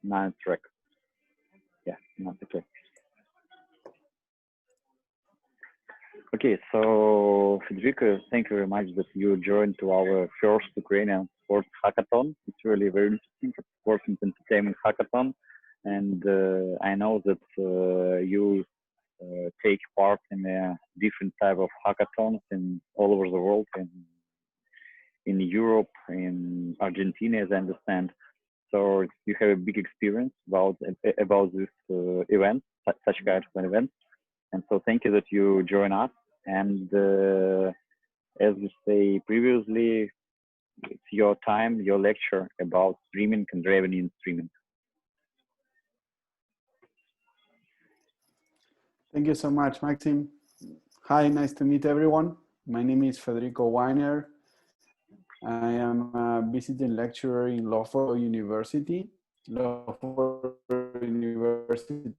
ninth track. Yeah, not okay. Okay, so Federico, thank you very much that you joined to our first Ukrainian sports hackathon. It's really very interesting. It's sports and entertainment hackathon, and I know that you take part in a different type of hackathons in all over the world, in Europe, in Argentina, as I understand. So you have a big experience about this event, such kind of an event. And so thank you that you join us. And as we say previously, it's your time, your lecture about streaming and revenue in streaming. Thank you so much, Maxim. Hi, nice to meet everyone. My name is Federico Weiner. I am a visiting lecturer in Loughborough University. Loughborough University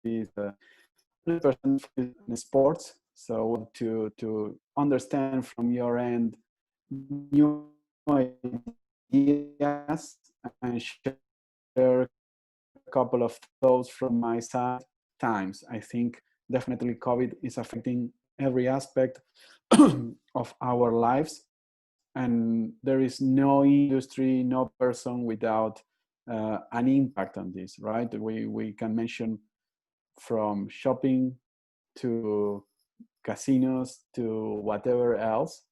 is a person in sports. So to understand from your end new ideas and share a couple of thoughts from my side. Times, I think definitely COVID is affecting every aspect of our lives, and there is no industry, no person without an impact on this, right? We can mention from shopping to casinos to whatever else.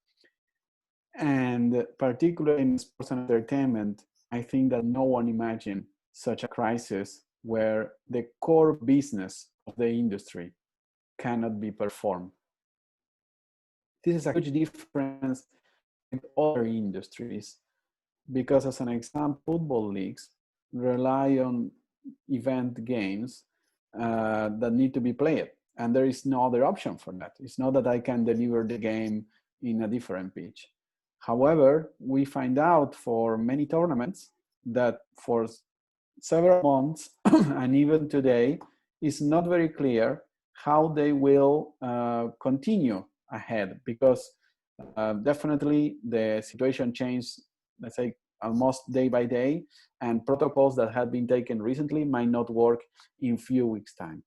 And particularly in sports and entertainment, I think that no one imagined such a crisis where the core business of the industry cannot be performed. This is a huge difference with other industries because, as an example, football leagues rely on event games that need to be played, and there is no other option for that. It's not that I can deliver the game in a different pitch. However, we find out for many tournaments that for several months and even today, it's not very clear how they will continue ahead, because definitely the situation changed, let's say, almost day by day, and protocols that have been taken recently might not work in few weeks' time.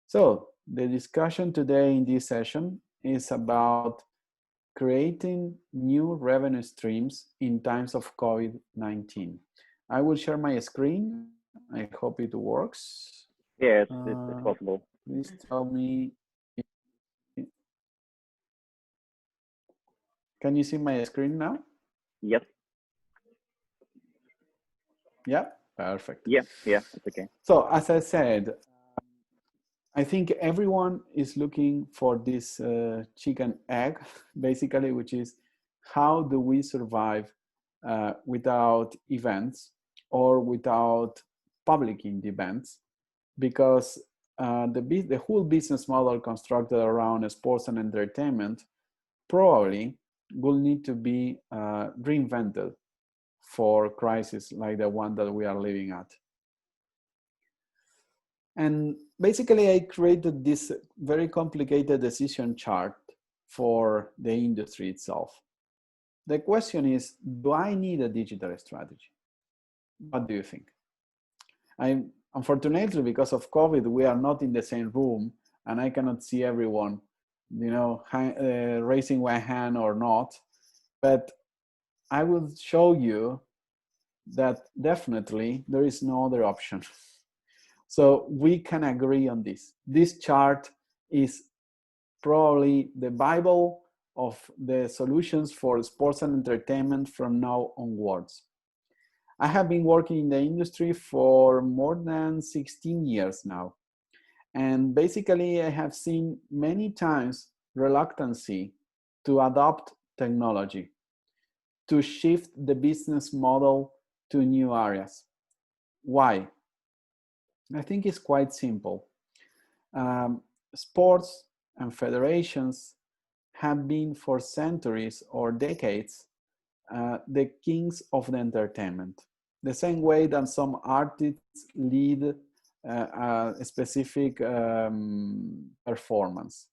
So the discussion today in this session is about creating new revenue streams in times of COVID-19. I will share my screen. I hope it works. Yeah, it's possible. Please tell me. Can you see my screen now? Yes. Yeah, perfect. Yeah, it's okay. So as I said, I think everyone is looking for this chicken egg, basically, which is how do we survive without events or without public events, because the whole business model constructed around sports and entertainment probably will need to be reinvented for crises like the one that we are living at. And basically, I created this very complicated decision chart for the industry itself. The question is, do I need a digital strategy? What do you think? Unfortunately, because of COVID, we are not in the same room, and I cannot see everyone, raising one hand or not. But I will show you that definitely there is no other option. So we can agree on this. This chart is probably the Bible of the solutions for sports and entertainment from now onwards. I have been working in the industry for more than 16 years now. And basically, I have seen many times reluctancy to adopt technology, to shift the business model to new areas. Why? I think it's quite simple. Sports and federations have been for centuries or decades the kings of the entertainment. The same way that some artists lead a specific performance.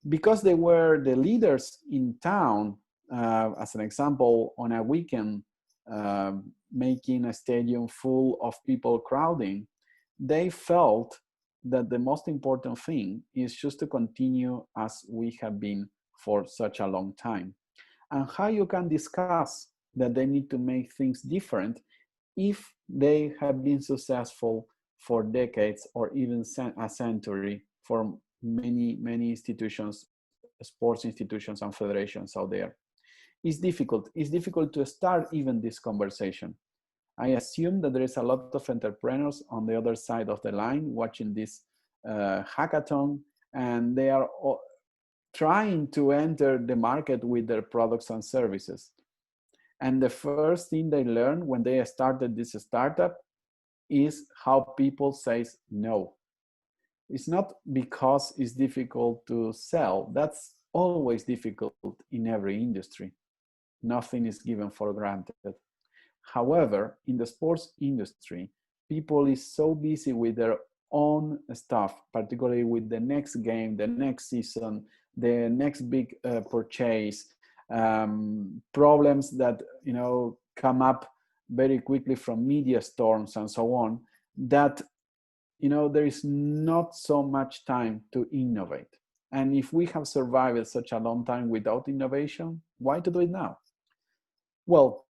Because they were the leaders in town, as an example, on a weekend, making a stadium full of people crowding, they felt that the most important thing is just to continue as we have been for such a long time. And how you can discuss that they need to make things different if they have been successful for decades or even a century for many, many institutions, sports institutions and federations out there. It's difficult. It's difficult to start even this conversation. I assume that there is a lot of entrepreneurs on the other side of the line watching this hackathon, and they are trying to enter the market with their products and services. And the first thing they learn when they started this startup is how people say no. It's not because it's difficult to sell. That's always difficult in every industry. Nothing is given for granted. However, in the sports industry, people is so busy with their own stuff, particularly with the next game, the next season, the next big purchase, problems that come up very quickly from media storms and so on, that there is not so much time to innovate. And if we have survived such a long time without innovation, why to do it now? Well,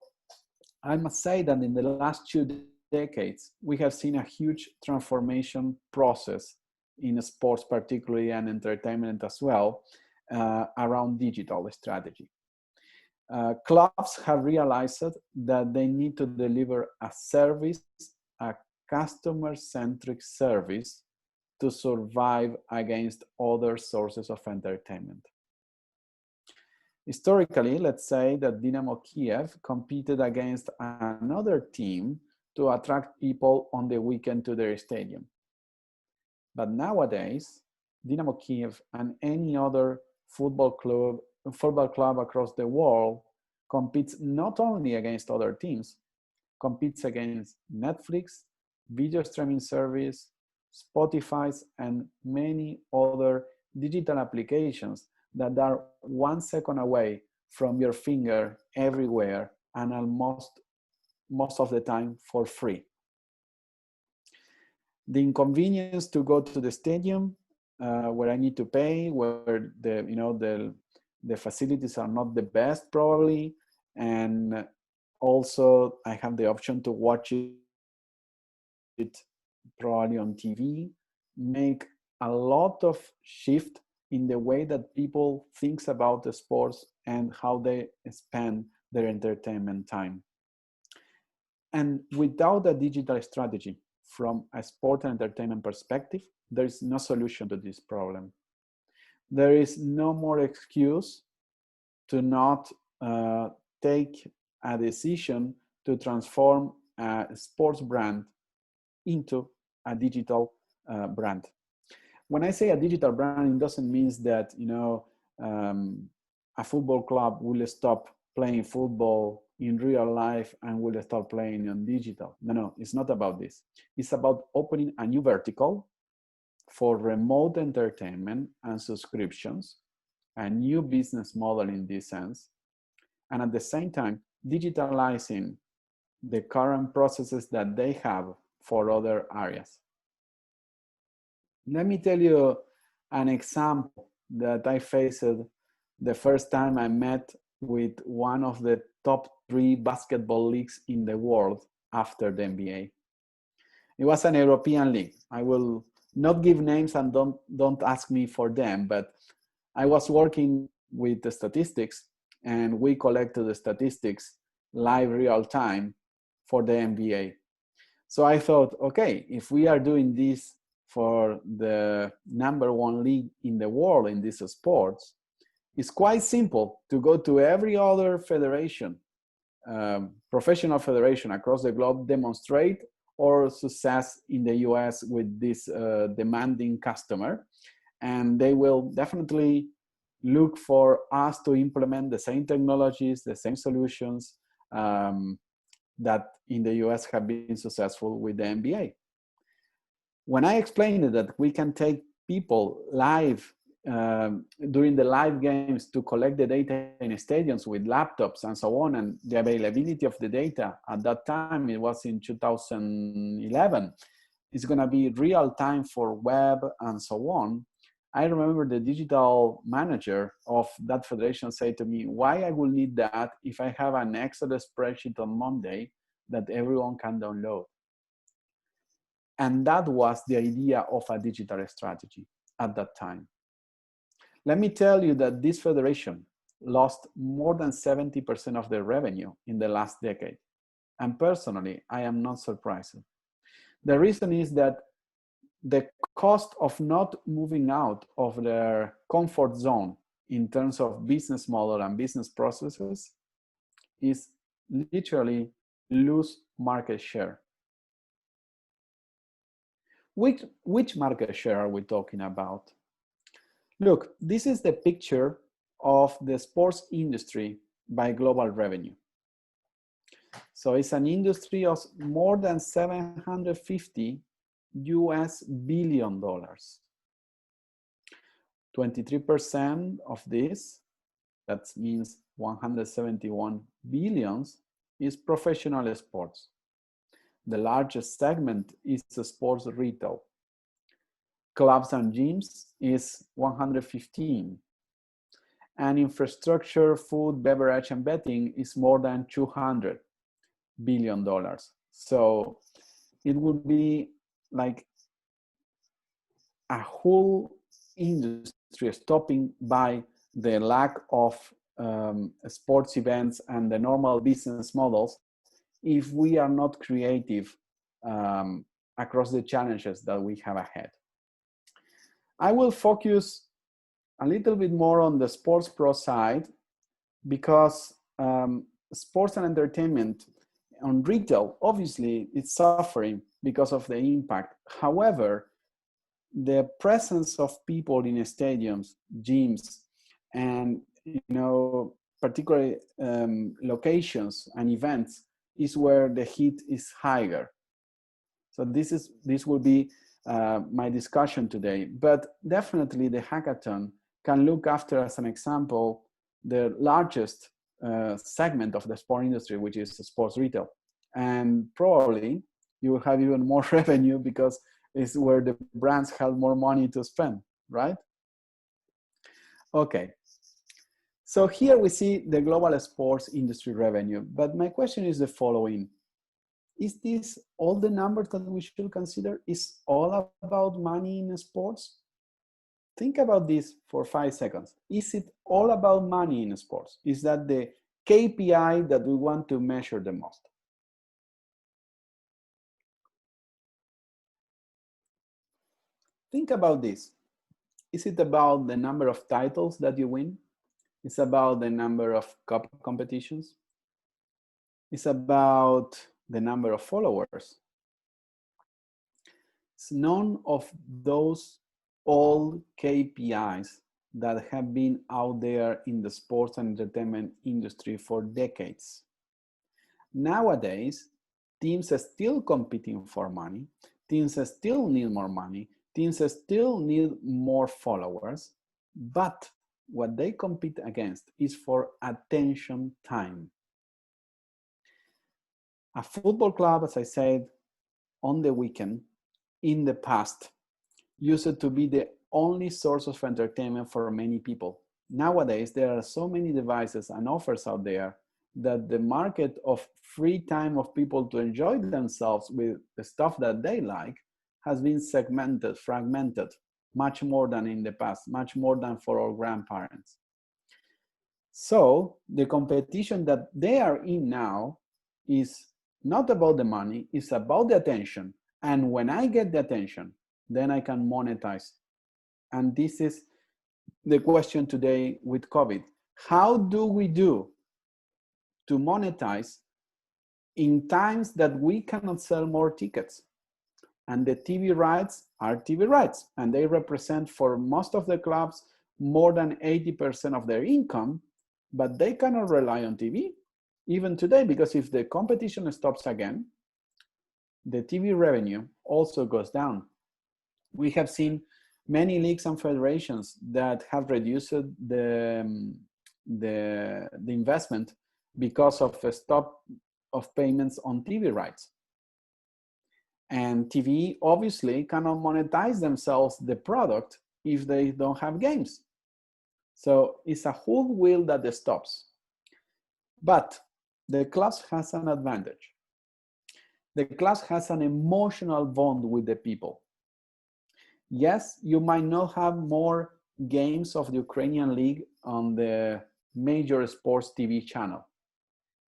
I must say that in the last 2 decades, we have seen a huge transformation process in sports, particularly, and entertainment as well, around digital strategy. Clubs have realized that they need to deliver a service, a customer-centric service, to survive against other sources of entertainment. Historically, let's say that Dynamo Kiev competed against another team to attract people on the weekend to their stadium. But nowadays, Dynamo Kiev and any other football club across the world competes not only against other teams, competes against Netflix, video streaming service, Spotify, and many other digital applications that are 1 second away from your finger everywhere, and almost most of the time for free. The inconvenience to go to the stadium, where I need to pay, where the facilities are not the best probably, and also I have the option to watch it probably on TV, make a lot of shift in the way that people think about the sports and how they spend their entertainment time. And without a digital strategy from a sport and entertainment perspective, there is no solution to this problem. There is no more excuse to not take a decision to transform a sports brand into a digital brand. When I say a digital brand, it doesn't mean that a football club will stop playing football in real life and will start playing on digital. No, it's not about this. It's about opening a new vertical for remote entertainment and subscriptions, a new business model in this sense, and at the same time, digitalizing the current processes that they have for other areas. Let me tell you an example that I faced the first time I met with one of the top 3 basketball leagues in the world after the NBA. It was an European league. I will not give names and don't ask me for them, but I was working with the statistics and we collected the statistics live real time for the NBA. So I thought, okay, if we are doing this for the #1 league in the world in these sports, it's quite simple to go to every other federation, professional federation across the globe, demonstrate our success in the US with this demanding customer, and they will definitely look for us to implement the same technologies, the same solutions that in the US have been successful with the NBA. When I explained that we can take people live during the live games to collect the data in stadiums with laptops and so on, and the availability of the data at that time, it was in 2011, it's going to be real time for web and so on. I remember the digital manager of that federation said to me, why I will need that if I have an Excel spreadsheet on Monday that everyone can download? And that was the idea of a digital strategy at that time. Let me tell you that this federation lost more than 70% of their revenue in the last decade. And personally, I am not surprised. The reason is that the cost of not moving out of their comfort zone in terms of business model and business processes is literally lose market share. Which market share are we talking about? Look, this is the picture of the sports industry by global revenue. So it's an industry of more than $750 billion. 23% of this, that means 171 billions, is professional sports. The largest segment is the sports retail. Clubs and gyms is 115. And infrastructure, food, beverage, and betting is more than $200 billion. So it would be like a whole industry stopping by the lack of sports events and the normal business models if we are not creative across the challenges that we have ahead. I will focus a little bit more on the sports pro side because sports and entertainment on retail, obviously, it's suffering because of the impact. However, the presence of people in stadiums, gyms, and particularly locations and events is where the heat is higher. So this will be my discussion today. But definitely the hackathon can look after, as an example, the largest segment of the sport industry, which is sports retail. And probably you will have even more revenue because it's where the brands have more money to spend, right? Okay. So here we see the global sports industry revenue. But my question is the following. Is this all the numbers that we should consider? Is all about money in sports? Think about this for 5 seconds. Is it all about money in sports? Is that the KPI that we want to measure the most? Think about this. Is it about the number of titles that you win? It's about the number of cup competitions. It's about the number of followers. It's none of those old KPIs that have been out there in the sports and entertainment industry for decades. Nowadays, teams are still competing for money. Teams still need more money. Teams still need more followers. But what they compete against is for attention time. A football club, as I said, on the weekend, in the past, used to be the only source of entertainment for many people. Nowadays, there are so many devices and offers out there that the market of free time of people to enjoy themselves with the stuff that they like has been segmented, fragmented, much more than in the past, much more than for our grandparents. So the competition that they are in now is not about the money, it's about the attention. And when I get the attention, then I can monetize. And this is the question today with COVID. How do we do to monetize in times that we cannot sell more tickets? And the TV rights are TV rights, and they represent for most of the clubs more than 80% of their income, but they cannot rely on TV even today, because if the competition stops again, the TV revenue also goes down. We have seen Many leagues and federations that have reduced the investment because of a stop of payments on TV rights. And TV obviously cannot monetize themselves the product if they don't have games. So it's a whole wheel that stops. But the clubs has an advantage. The clubs has an emotional bond with the people. Yes, you might not have more games of the Ukrainian league on the major sports TV channel.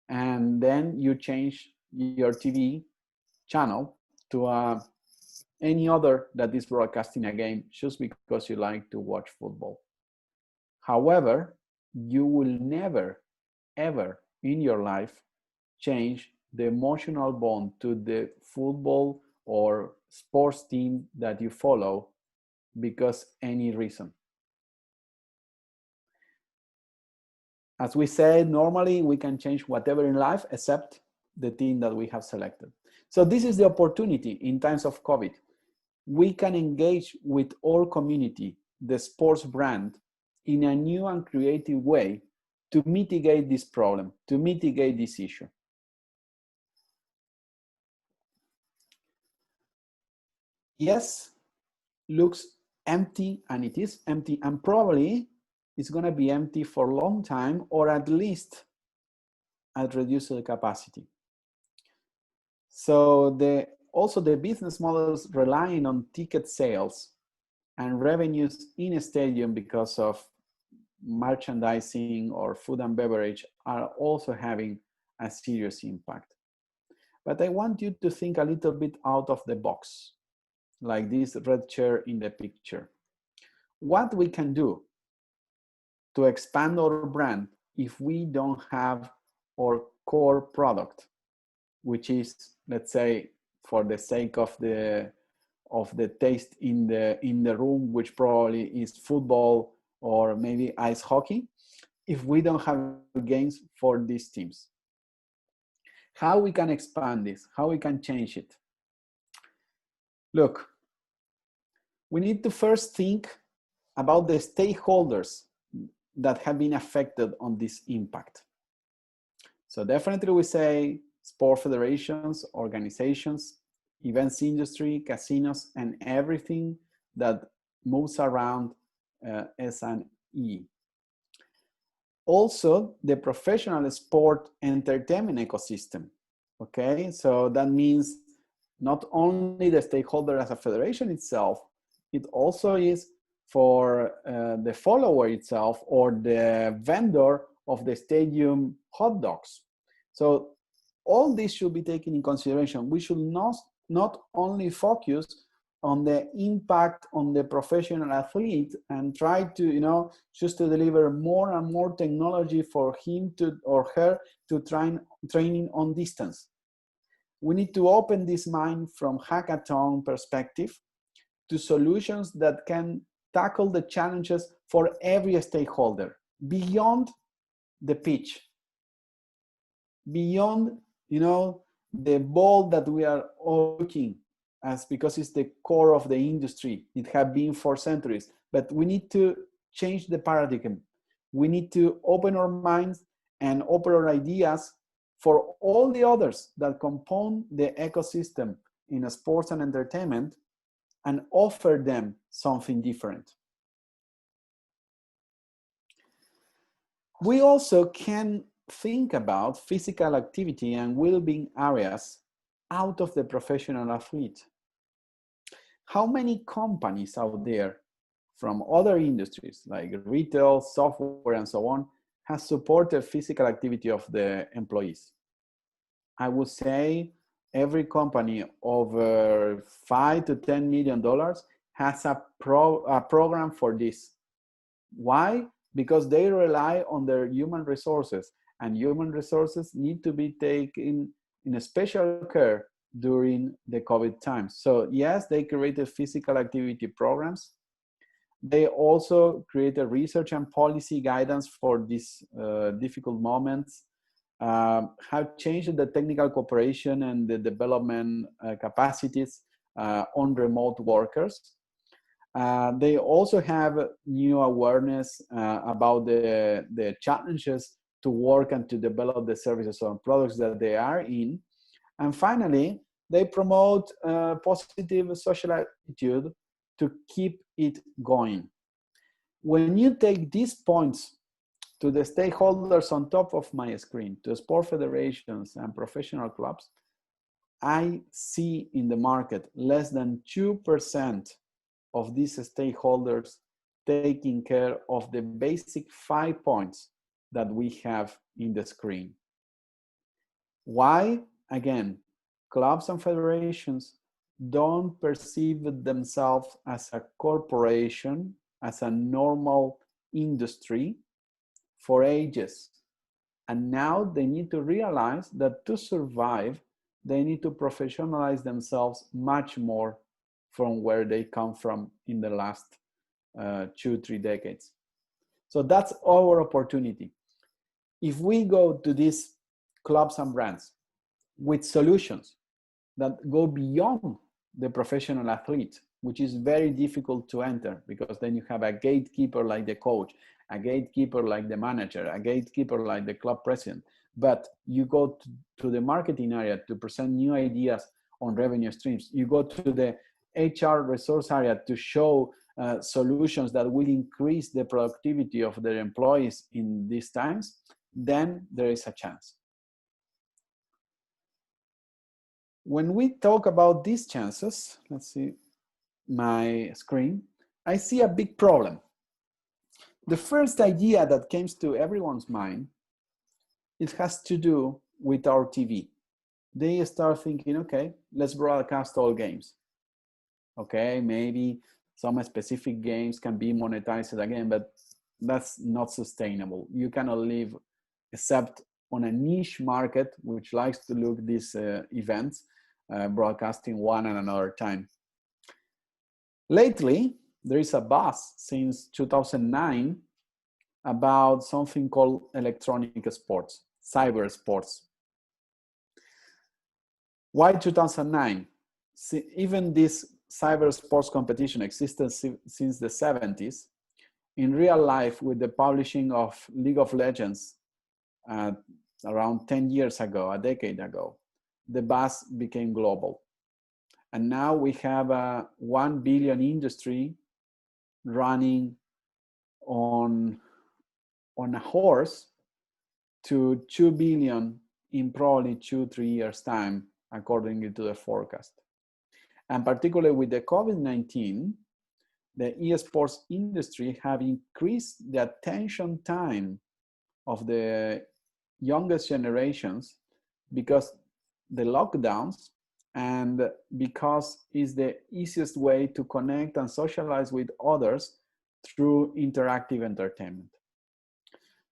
And then you change your TV channel to any other that is broadcasting a game just because you like to watch football. However, you will never, ever in your life change the emotional bond to the football or sports team that you follow because any reason. As we said, normally we can change whatever in life except the team that we have selected. So this is the opportunity in times of COVID. We can engage with our community, the sports brand, in a new and creative way to mitigate this problem, to mitigate this issue. Yes, looks empty, and it is empty, and probably it's going to be empty for a long time, or at least at reduced capacity. So also the business models relying on ticket sales and revenues in a stadium because of merchandising or food and beverage are also having a serious impact. But I want you to think a little bit out of the box, like this red chair in the picture. What we can do to expand our brand if we don't have our core product, which is, let's say, for the sake of the taste in the room, which probably is football or maybe ice hockey, if we don't have games for these teams. How we can expand this, how we can change it. Look, we need to first think about the stakeholders that have been affected on this impact. So definitely we say sport federations, organizations, events industry, casinos, and everything that moves around S&E. Also, the professional sport entertainment ecosystem, okay? So that means not only the stakeholder as a federation itself, it also is for the follower itself or the vendor of the stadium hot dogs. So all this should be taken in consideration. We should not only focus on the impact on the professional athlete and try to, just to deliver more and more technology for him or her to training on distance. We need to open this mind from hackathon perspective to solutions that can tackle the challenges for every stakeholder beyond the pitch, beyond, the ball that we are all looking as, because it's the core of the industry. It has been for centuries, but we need to change the paradigm. We need to open our minds and open our ideas for all the others that compose the ecosystem in sports and entertainment and offer them something different. We also can think about physical activity and well-being areas out of the professional athlete. How many companies out there from other industries like retail, software, and so on has supported physical activity of the employees? I would say every company over $5 to $10 million has a program for this. Why? Because they rely on their human resources, and human resources need to be taken in a special care during the COVID times. So yes, they created physical activity programs. They also created research and policy guidance for these difficult moments, have changed the technical cooperation and the development capacities on remote workers. They also have new awareness about the challenges to work and to develop the services or products that they are in. And finally, they promote positive social attitude to keep it going. When you take these points to the stakeholders on top of my screen, to sport federations and professional clubs, I see in the market less than 2% of these stakeholders taking care of the basic 5 points that we have in the screen. Why? Again, clubs and federations don't perceive themselves as a corporation, as a normal industry for ages. And now they need to realize that to survive, they need to professionalize themselves much more from where they come from in the last 2-3 decades. So that's our opportunity. If we go to these clubs and brands with solutions that go beyond the professional athlete, which is very difficult to enter, because then you have a gatekeeper like the coach, a gatekeeper like the manager, a gatekeeper like the club president. But you go to the marketing area to present new ideas on revenue streams. You go to the HR resource area to show solutions that will increase the productivity of their employees in these times. Then there is a chance. When we talk about these chances, let's see my screen, I see a big problem. The first idea that came to everyone's mind, it has to do with our TV. They start thinking, okay, let's broadcast all games. Okay, maybe some specific games can be monetized again, but that's not sustainable. You cannot live except on a niche market which likes to look these events, broadcasting one and another time. Lately, there is a buzz since 2009 about something called electronic sports, cyber sports. Why 2009? See, even this cyber sports competition existed since the 70s. In real life, with the publishing of League of Legends around 10 years ago, a decade ago, the buzz became global. And now we have a 1 billion industry running on a horse to 2 billion in probably 2-3 years' time, according to the forecast. And particularly with the COVID-19, the esports industry have increased the attention time of the youngest generations because the lockdowns, and because it's the easiest way to connect and socialize with others through interactive entertainment.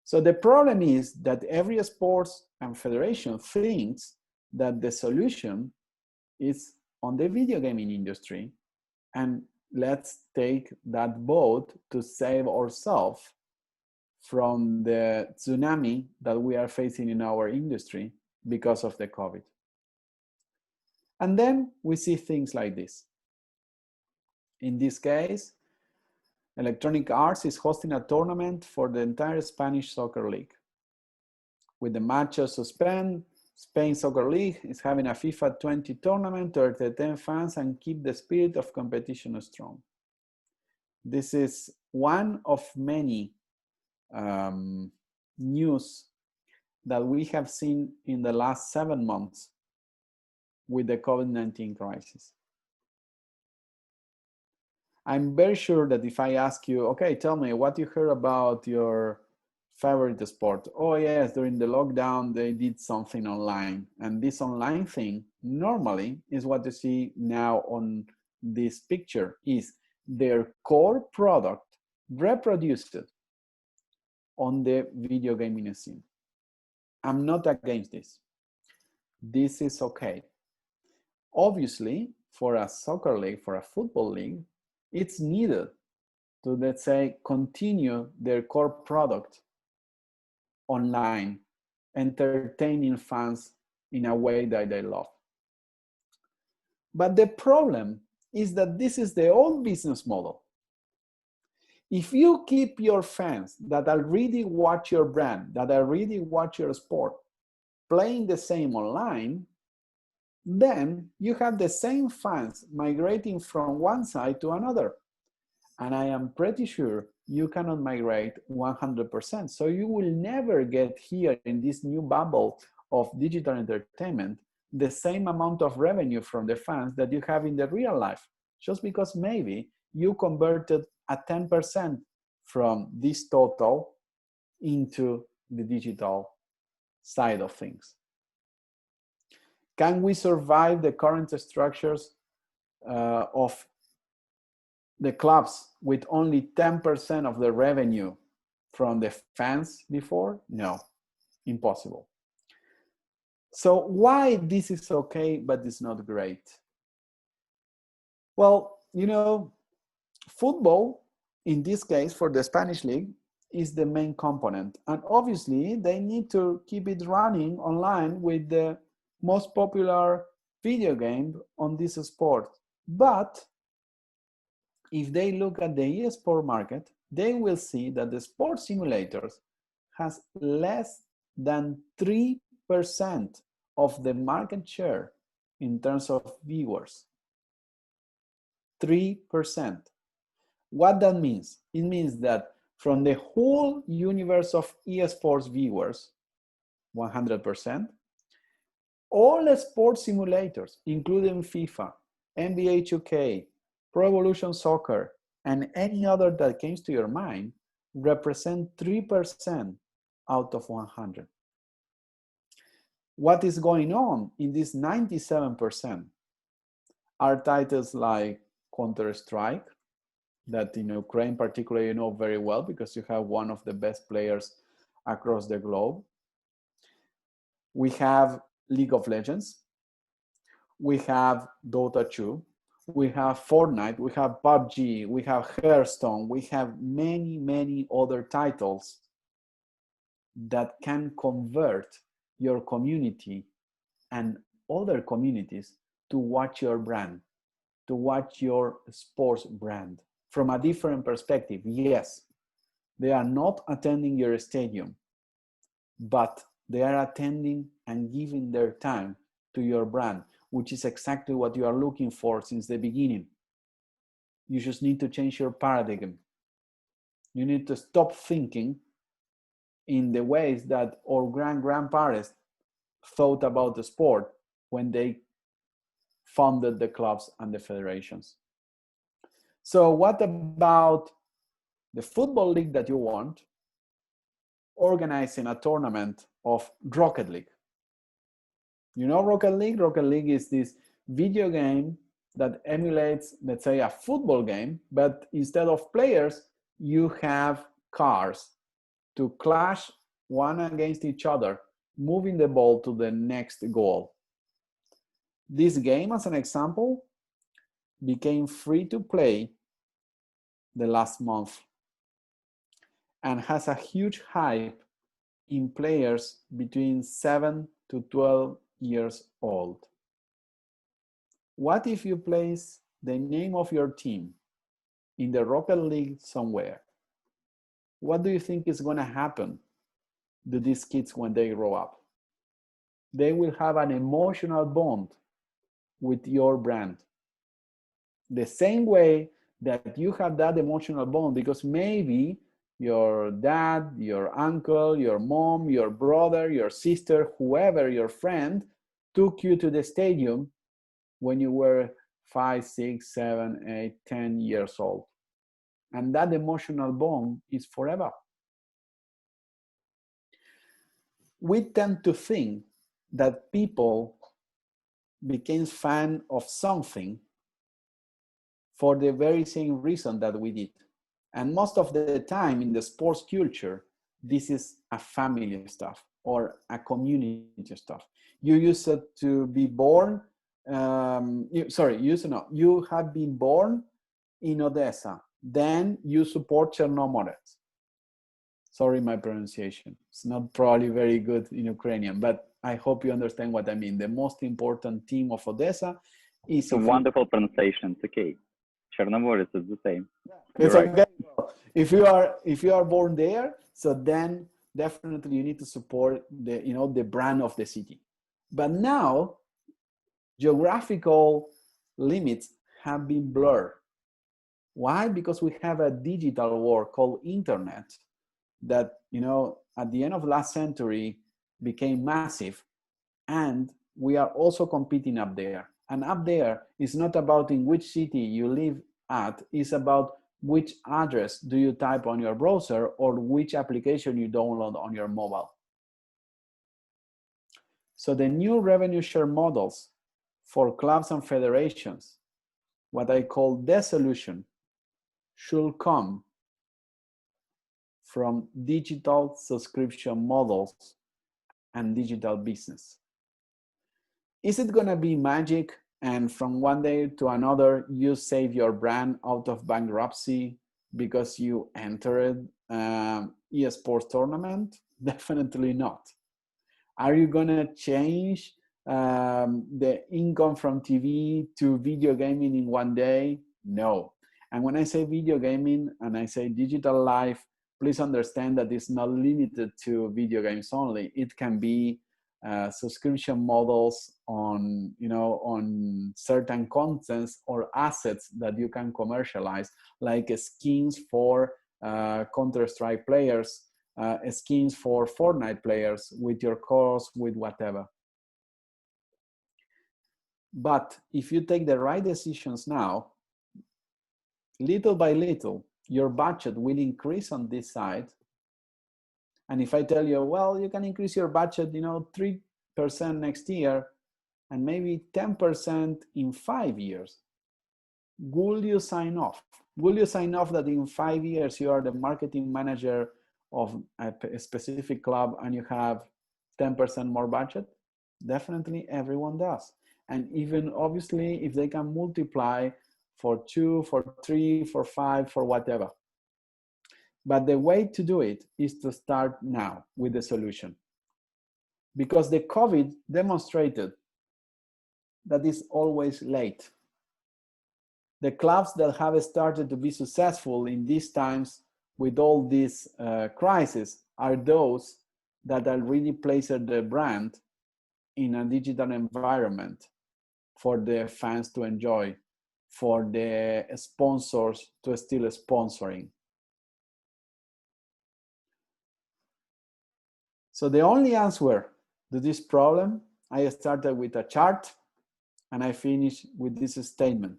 So the problem is that every sports and federation thinks that the solution is on the video gaming industry, and let's take that boat to save ourselves from the tsunami that we are facing in our industry because of the COVID. And then we see things like this. In this case, Electronic Arts is hosting a tournament for the entire Spanish Soccer League. With the matches suspended, Spain Soccer League is having a FIFA 20 tournament to entertain fans and keep the spirit of competition strong. This is one of many news that we have seen in the last 7 months with the COVID-19 crisis. I'm very sure that if I ask you, okay, tell me what you heard about your favorite sport. Oh yes, during the lockdown, they did something online. And this online thing normally is what you see now on this picture, is their core product reproduced on the video gaming scene. I'm not against this. This is okay. Obviously, for a soccer league, for a football league, it's needed to, let's say, continue their core product online, entertaining fans in a way that they love. But the problem is that this is the old business model. If you keep your fans that already watch your brand, that already watch your sport, playing the same online, then you have the same fans migrating from one side to another. And I am pretty sure you cannot migrate 100%. So you will never get here in this new bubble of digital entertainment the same amount of revenue from the fans that you have in the real life, just because maybe you converted a 10% from this total into the digital side of things. Can we survive the current structures of the clubs with only 10% of the revenue from the fans before? No, impossible. So why this is okay, but it's not great? Well, you know, football, in this case, for the Spanish league, is the main component. And obviously, they need to keep it running online with the most popular video game on this sport. But if they look at the eSport market, they will see that the sports simulators has less than 3% of the market share in terms of viewers. 3%. What that means? It means that from the whole universe of eSports viewers, 100%, all the sports simulators, including FIFA, NBA 2K, Pro Evolution Soccer, and any other that comes to your mind, represent 3% out of 100. What is going on in this 97% are titles like Counter-Strike, that in Ukraine particularly you know very well because you have one of the best players across the globe. We have League of Legends, we have Dota 2, we have Fortnite, we have PUBG, we have Hearthstone, we have many, many other titles that can convert your community and other communities to watch your brand, to watch your sports brand from a different perspective. Yes, they are not attending your stadium, but they are attending and giving their time to your brand, which is exactly what you are looking for since the beginning. You just need to change your paradigm. You need to stop thinking in the ways that our grandparents thought about the sport when they founded the clubs and the federations. So what about the football league that you want, organizing a tournament of Rocket League? You know Rocket League? Rocket League is this video game that emulates, let's say, a football game, but instead of players, you have cars to clash one against each other, moving the ball to the next goal. This game, as an example, became free to play the last month and has a huge hype in players between 7 to 12 years old. What if you place the name of your team in the Rocket League somewhere? What do you think is going to happen to these kids when they grow up? They will have an emotional bond with your brand. The same way that you have that emotional bond because maybe your dad, your uncle, your mom, your brother, your sister, whoever, your friend, took you to the stadium when you were 5, 6, 7, 8, 10 years old. And that emotional bond is forever. We tend to think that people became fan of something for the very same reason that we did. And most of the time in the sports culture, this is a family stuff or a community stuff. You used to be born, you have been born in Odessa, then you support Chernomorets. Sorry, my pronunciation. It's not probably very good in Ukrainian, but I hope you understand what I mean. The most important team of Odessa is... It's a wonderful pronunciation. It's okay. Chernomorets is the same. It's You're right. okay. If you are born there, so then definitely you need to support the brand of the city. But now geographical limits have been blurred. Why? Because we have a digital world called internet that at the end of last century became massive, and we are also competing up there. And up there is not about in which city you live at, it's about which address do you type on your browser or which application you download on your mobile. So the new revenue share models for clubs and federations, what I call the solution, should come from digital subscription models and digital business. Is it going to be magic and from one day to another you save your brand out of bankruptcy because you entered eSports tournament? Definitely not. Are you going to change the income from TV to video gaming in one day? No. And when I say video gaming and I say digital life, please understand that it's not limited to video games only. It can be subscription models on certain contents or assets that you can commercialize, like skins for Counter-Strike players, skins for Fortnite players with your course, with whatever. But if you take the right decisions now, little by little, your budget will increase on this side. And if I tell you, well, you can increase your budget, 3% next year and maybe 10% in 5 years, will you sign off? Will you sign off that in 5 years you are the marketing manager of a specific club and you have 10% more budget? Definitely everyone does. And even obviously if they can multiply for 2, for 3, for 5, for whatever. But the way to do it is to start now with the solution. Because the COVID demonstrated that it's always late. The clubs that have started to be successful in these times with all this crisis are those that are really placed their brand in a digital environment for the fans to enjoy, for the sponsors to still sponsoring. So the only answer to this problem, I started with a chart and I finished with this statement.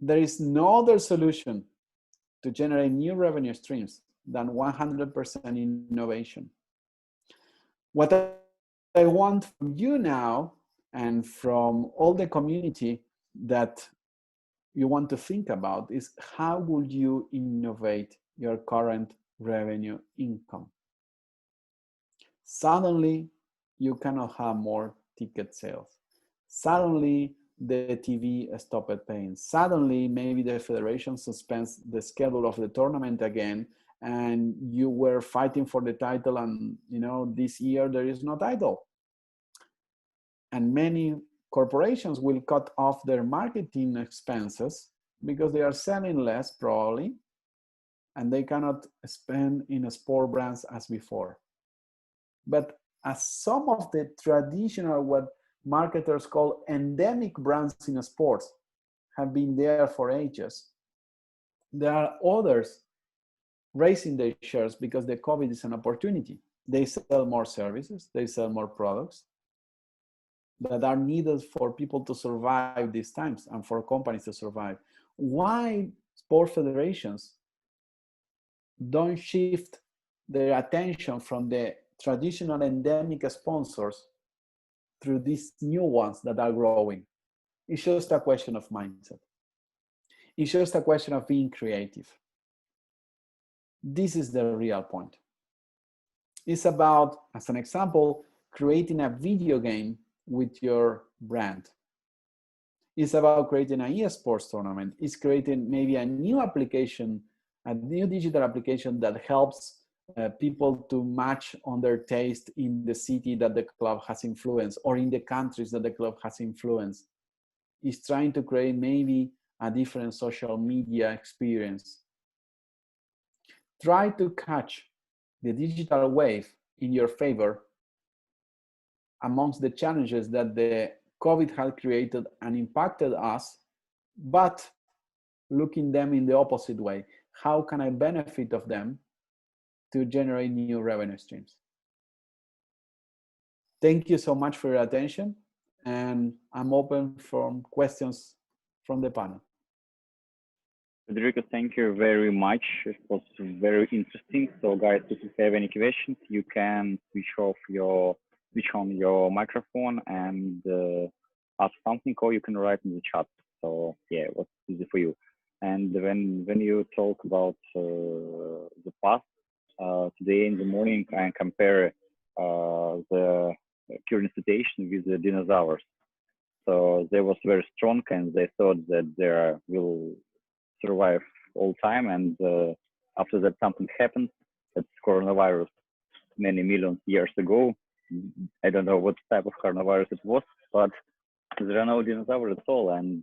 There is no other solution to generate new revenue streams than 100% innovation. What I want from you now and from all the community that you want to think about is how would you innovate your current revenue income? Suddenly, you cannot have more ticket sales. Suddenly, the TV stopped paying. Suddenly, maybe the federation suspends the schedule of the tournament again, and you were fighting for the title, and this year there is no title. And many corporations will cut off their marketing expenses because they are selling less probably, and they cannot spend in sport brands as before. But as some of the traditional, what marketers call endemic brands in sports have been there for ages, there are others raising their shares because the COVID is an opportunity. They sell more services, they sell more products that are needed for people to survive these times and for companies to survive. Why sport federations don't shift their attention from the traditional endemic sponsors through these new ones that are growing? It's just a question of mindset. It's just a question of being creative. This is the real point. It's about, as an example, creating a video game with your brand. It's about creating an eSports tournament. It's creating maybe a new application, a new digital application that helps people to match on their taste in the city that the club has influence or in the countries that the club has influence. Is trying to create maybe a different social media experience. Try to catch the digital wave in your favor amongst the challenges that the COVID had created and impacted us, but looking them in the opposite way. How can I benefit of them to generate new revenue streams? Thank you so much for your attention, and I'm open for questions from the panel. Federico, thank you very much. It was very interesting. So guys, if you have any questions, you can switch on your microphone and ask something, or you can write in the chat. So yeah, it was easy for you. And when you talk about the past, today in the morning, I compare the current situation with the dinosaurs. So they was very strong, and they thought that they will survive all time. And after that, something happened. That's coronavirus many millions years ago. I don't know what type of coronavirus it was, but there are no dinosaurs at all. And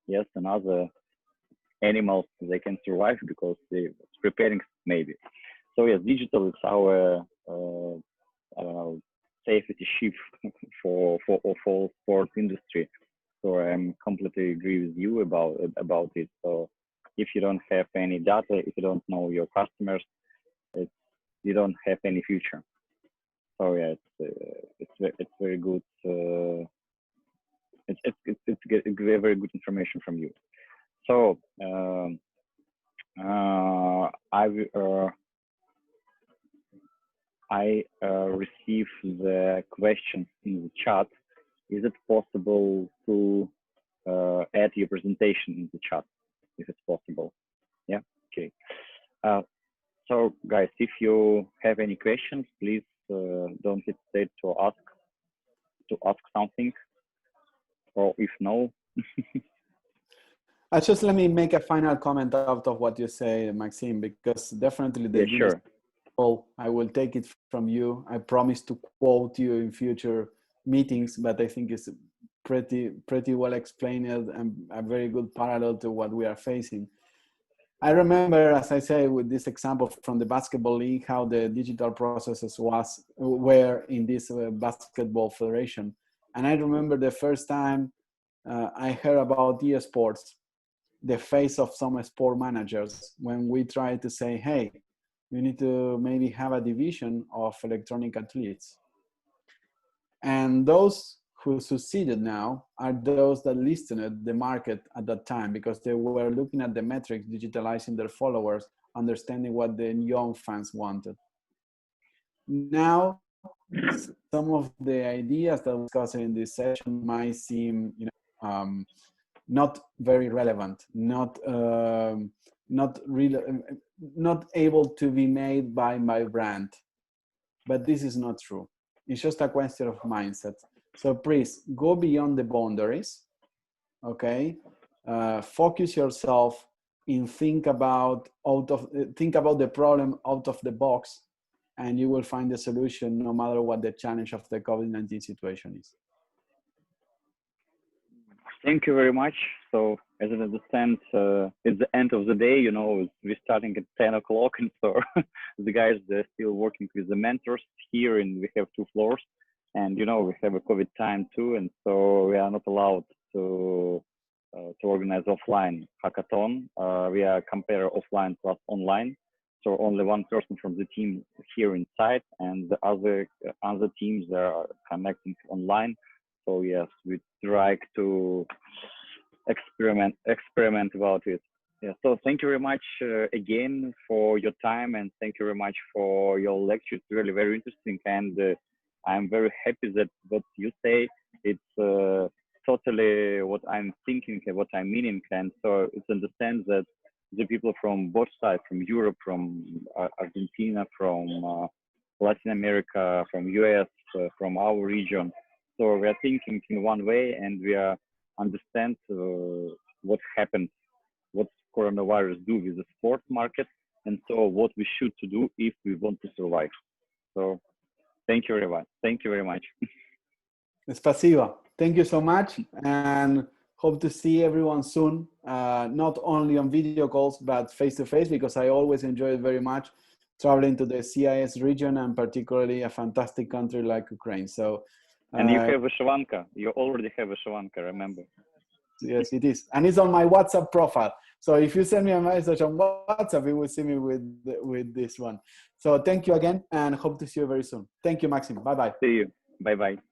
yes, another animals, they can survive because they're preparing maybe. So yes, digital is our I don't know, safety ship for all sports industry. So I'm completely agree with you about it. So if you don't have any data, if you don't know your customers, you don't have any future. So yeah, it's very good. It's very good information from you. So I received the questions in the chat. Is it possible to add your presentation in the chat, if it's possible? Yeah, okay. So guys, if you have any questions, please don't hesitate to ask something, or if no. Just let me make a final comment out of what you say, Maxime, because definitely the sure. I will take it from you. I promise to quote you in future meetings, but I think it's pretty well explained and a very good parallel to what we are facing. I remember, as I say, with this example from the basketball league, how the digital processes were in this basketball federation. And I remember the first time I heard about eSports, the face of some sport managers, when we tried to say, hey, you need to maybe have a division of electronic athletes. And those who succeeded now are those that listened the market at that time, because they were looking at the metrics, digitalizing their followers, understanding what the young fans wanted. Now, some of the ideas that we're discussing in this session might seem, not very relevant, not able to be made by my brand. But this is not true. It's just a question of mindset. So please go beyond the boundaries, okay? Focus yourself and think about the problem out of the box, and you will find the solution no matter what the challenge of the COVID-19 situation is. Thank you very much. So as I understand, it's the end of the day, we're starting at 10 o'clock, and so the guys, they're still working with the mentors here, and we have 2 floors, and we have a COVID time too, and so we are not allowed to organize offline hackathon. We are compare offline plus online, so only one person from the team here inside, and the other teams are connecting online. So yes, we try to experiment about it. Yeah. So thank you very much again for your time, and thank you very much for your lecture. It's really very interesting, and I'm very happy that what you say, it's totally what I'm thinking and what I'm meaning. And so it's understand that the people from both sides, from Europe, from Argentina, from Latin America, from US, from our region. So we are thinking in one way, and we are understand what happened, what coronavirus do with the sports market, and so what we should to do if we want to survive. So thank you very much. Thank you very much. Spasiba. Thank you so much. And hope to see everyone soon, not only on video calls, but face-to-face, because I always enjoy it very much, traveling to the CIS region, and particularly a fantastic country like Ukraine. So, and you have Vyshyvanka. You already have Vyshyvanka, remember? Yes, it is. And it's on my WhatsApp profile. So if you send me a message on WhatsApp, you will see me with this one. So thank you again, and hope to see you very soon. Thank you, Maxim. Bye-bye. See you. Bye-bye.